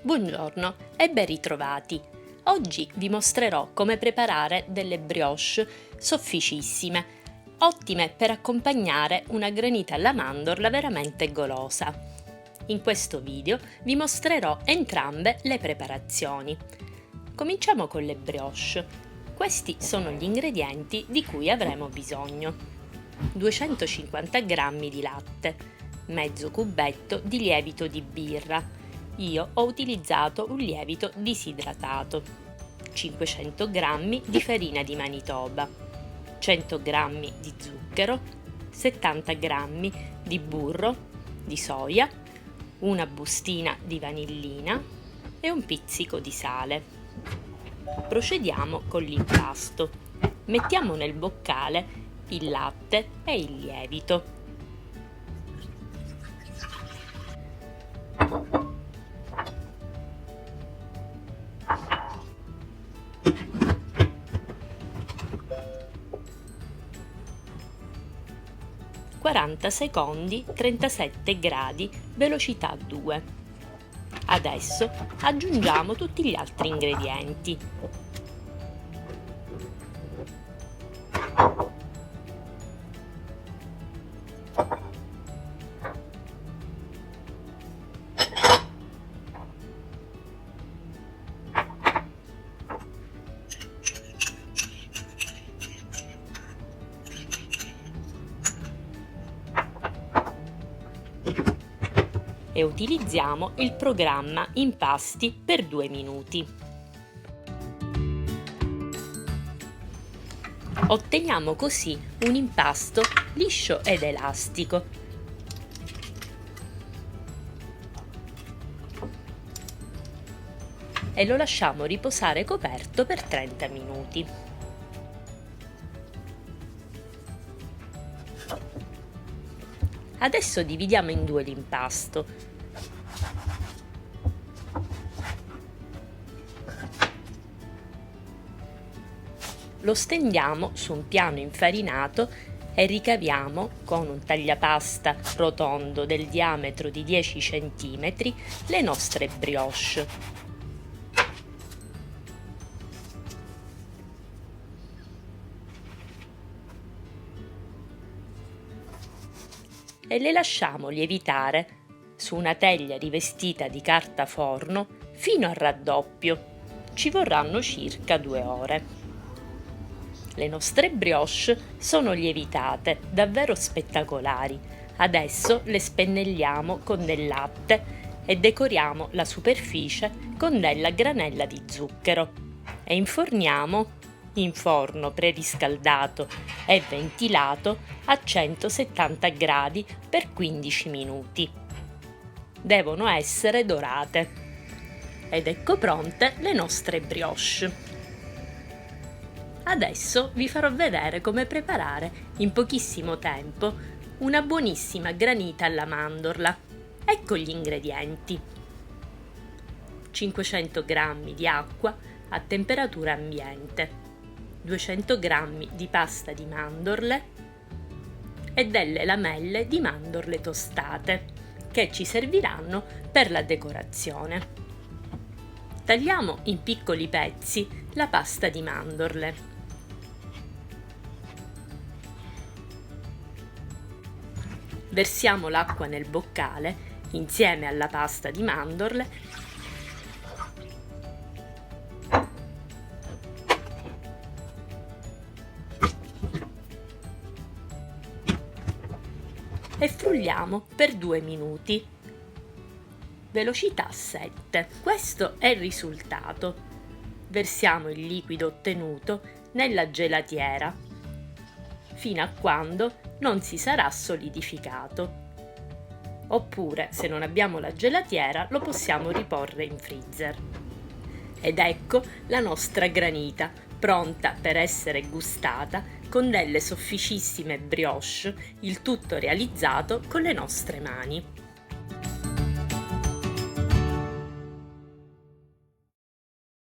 Buongiorno e ben ritrovati! Oggi vi mostrerò come preparare delle brioche sofficissime, ottime per accompagnare una granita alla mandorla veramente golosa. In questo video vi mostrerò entrambe le preparazioni. Cominciamo con le brioche. Questi sono gli ingredienti di cui avremo bisogno: 250 g di latte, mezzo cubetto di lievito di birra. Io ho utilizzato un lievito disidratato, 500 g di farina di Manitoba, 100 g di zucchero, 70 g di burro di soia, una bustina di vanillina e un pizzico di sale. Procediamo con l'impasto. Mettiamo nel boccale il latte e il lievito. secondi, 37 gradi, velocità 2. Adesso aggiungiamo tutti gli altri ingredienti. E utilizziamo il programma Impasti per 2 minuti. Otteniamo così un impasto liscio ed elastico. E lo lasciamo riposare coperto per 30 minuti. Adesso dividiamo in due l'impasto. Lo stendiamo su un piano infarinato e ricaviamo con un tagliapasta rotondo del diametro di 10 cm le nostre brioche. E le lasciamo lievitare su una teglia rivestita di carta forno fino al raddoppio. Ci vorranno circa 2 ore. Le nostre brioche sono lievitate, davvero spettacolari. Adesso le spennelliamo con del latte e decoriamo la superficie con della granella di zucchero e inforniamo in forno preriscaldato e ventilato a 170 gradi per 15 minuti. Devono essere dorate. Ed ecco pronte le nostre brioche. Adesso vi farò vedere come preparare in pochissimo tempo una buonissima granita alla mandorla. Ecco gli ingredienti: 500 g di acqua a temperatura ambiente, 200 g di pasta di mandorle e delle lamelle di mandorle tostate che ci serviranno per la decorazione. Tagliamo in piccoli pezzi la pasta di mandorle. Versiamo l'acqua nel boccale insieme alla pasta di mandorle e frulliamo per 2 minuti. Velocità 7. Questo è il risultato. Versiamo il liquido ottenuto nella gelatiera fino a quando non si sarà solidificato. Oppure, se non abbiamo la gelatiera, lo possiamo riporre in freezer. Ed ecco la nostra granita, pronta per essere gustata con delle sofficissime brioche, il tutto realizzato con le nostre mani.